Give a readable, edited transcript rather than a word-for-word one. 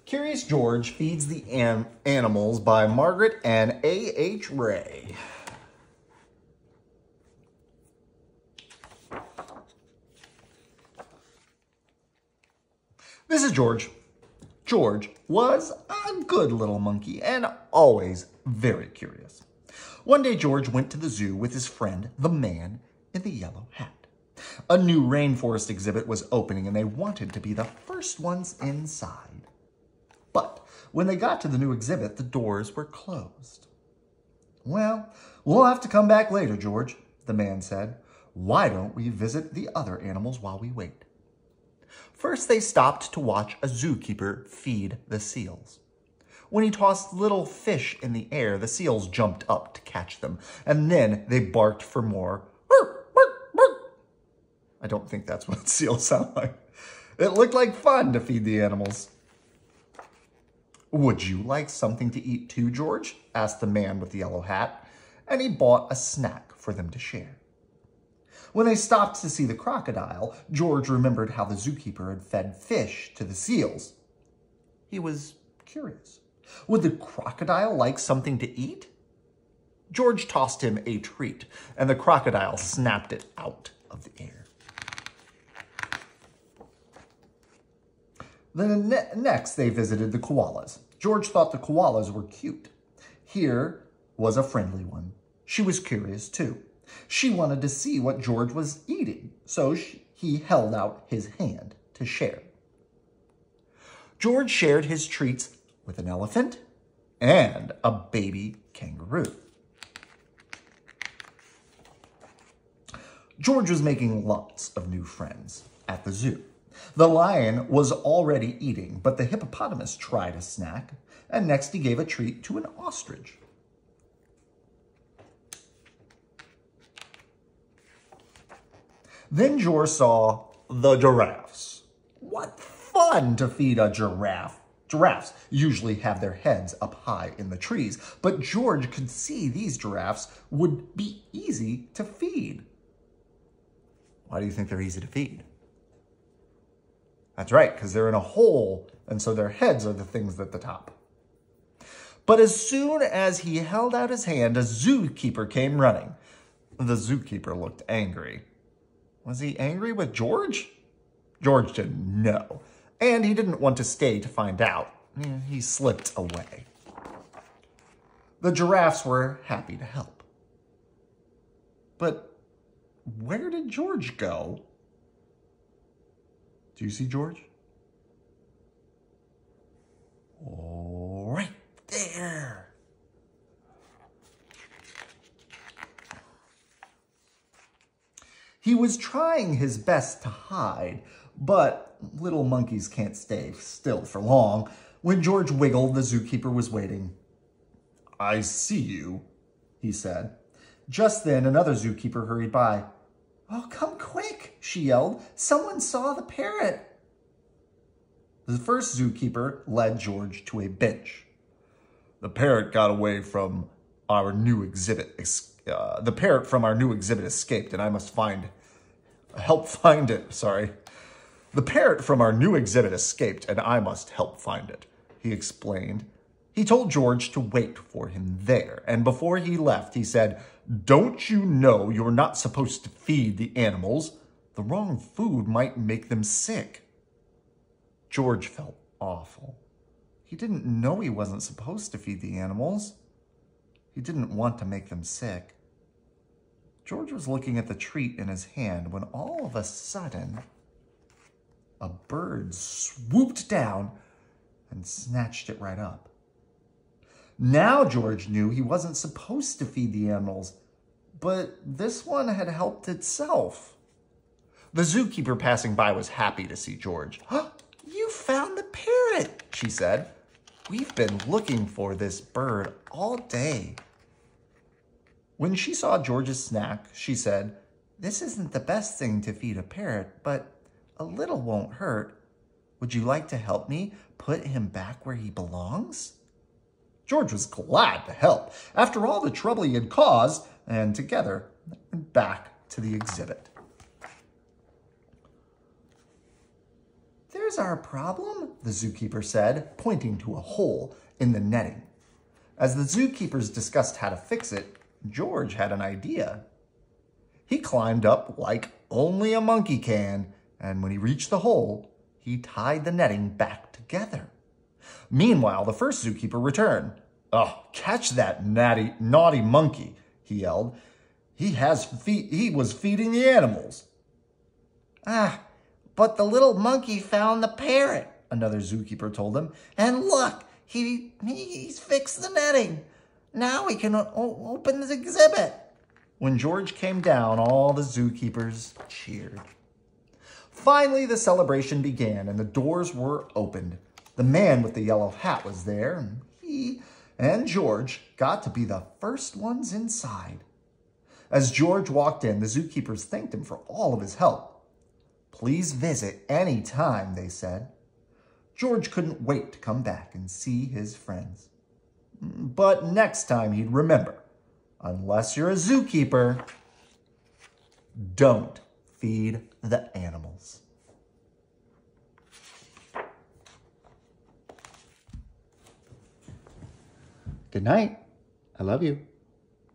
Curious George Feeds the Animals by Margaret and A.H. Ray. This is George. George was a good little monkey and always very curious. One day George went to the zoo with his friend, the man in the yellow hat. A new rainforest exhibit was opening and they wanted to be the first ones inside. But when they got to the new exhibit, the doors were closed. "Well, we'll have to come back later, George," the man said. "Why don't we visit the other animals while we wait?" First, they stopped to watch a zookeeper feed the seals. When he tossed little fish in the air, the seals jumped up to catch them, and then they barked for more. I don't think that's what seals sound like. It looked like fun to feed the animals. "Would you like something to eat too, George?" asked the man with the yellow hat, and he bought a snack for them to share. When they stopped to see the crocodile, George remembered how the zookeeper had fed fish to the seals. He was curious. Would the crocodile like something to eat? George tossed him a treat, and the crocodile snapped it out of the air. Then next, they visited the koalas. George thought the koalas were cute. Here was a friendly one. She was curious, too. She wanted to see what George was eating, so he held out his hand to share. George shared his treats with an elephant and a baby kangaroo. George was making lots of new friends at the zoo. The lion was already eating, but the hippopotamus tried a snack, and next he gave a treat to an ostrich. Then George saw the giraffes. What fun to feed a giraffe. Giraffes usually have their heads up high in the trees, but George could see these giraffes would be easy to feed. Why do you think they're easy to feed? That's right, because they're in a hole, and so their heads are the things at the top. But as soon as he held out his hand, a zookeeper came running. The zookeeper looked angry. Was he angry with George? George didn't know, and he didn't want to stay to find out. He slipped away. The giraffes were happy to help. But where did George go? Do you see George? Oh, right there. He was trying his best to hide, but little monkeys can't stay still for long. When George wiggled, the zookeeper was waiting. "I see you," he said. Just then, another zookeeper hurried by. "Oh, come quick," she yelled. "Someone saw the parrot." The first zookeeper led George to a bench. The parrot from our new exhibit escaped, and I must help find it, The parrot from our new exhibit escaped, and I must help find it, he explained. He told George to wait for him there, and before he left, he said, "Don't you know you're not supposed to feed the animals? The wrong food might make them sick." George felt awful. He didn't know he wasn't supposed to feed the animals. He didn't want to make them sick. George was looking at the treat in his hand when all of a sudden, a bird swooped down and snatched it right up. Now George knew he wasn't supposed to feed the animals, but this one had helped itself. The zookeeper passing by was happy to see George. "Oh, you found the parrot," she said. "We've been looking for this bird all day." When she saw George's snack, she said, "This isn't the best thing to feed a parrot, but a little won't hurt. Would you like to help me put him back where he belongs?" George was glad to help after all the trouble he had caused, and together they went back to the exhibit. "There There's our problem, the zookeeper said, pointing to a hole in the netting. As the zookeepers discussed how to fix it, George had an idea. He climbed up like only a monkey can, and when he reached the hole, he tied the netting back together. Meanwhile, the first zookeeper returned. "Oh, catch that naughty monkey," he yelled. He was feeding the animals." "Ah, but the little monkey found the parrot," another zookeeper told him. "And look, he's fixed the netting. Now we can open the exhibit." When George came down, all the zookeepers cheered. Finally, the celebration began and the doors were opened. The man with the yellow hat was there, and he and George got to be the first ones inside. As George walked in, the zookeepers thanked him for all of his help. "Please visit any time," they said. George couldn't wait to come back and see his friends. But next time he'd remember, unless you're a zookeeper, don't feed the animals. Good night. I love you.